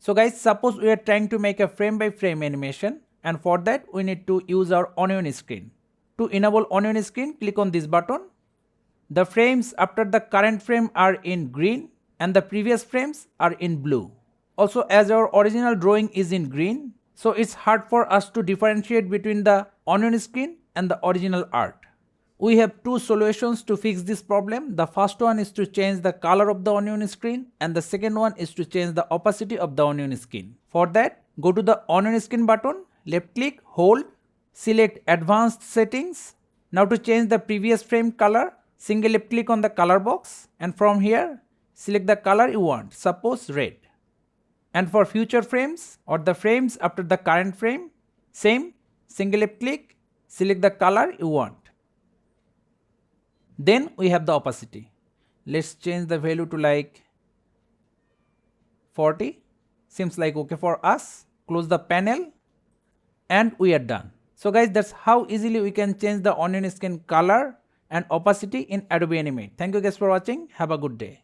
So guys, suppose we are trying to make a frame by frame animation, and for that we need to use our onion screen. To enable onion screen, click on this button. The frames after the current frame are in green and the previous frames are in blue. Also, as our original drawing is in green, so it's hard for us to differentiate between the onion screen and the original art. We have two solutions to fix this problem. The first one is to change the color of the onion screen, and the second one is to change the opacity of the onion screen. For that, go to the onion screen button, left click, hold, select advanced settings. Now to change the previous frame color, single left click on the color box, and from here select the color you want, suppose red. And for future frames or the frames after the current frame, same, single left click, select the color you want. Then we have the opacity. Let's change the value to like 40. Seems like okay for us. Close the panel and we are done. So guys, that's how easily we can change the onion screen color and opacity in Adobe Animate. Thank you guys for watching. Have a good day.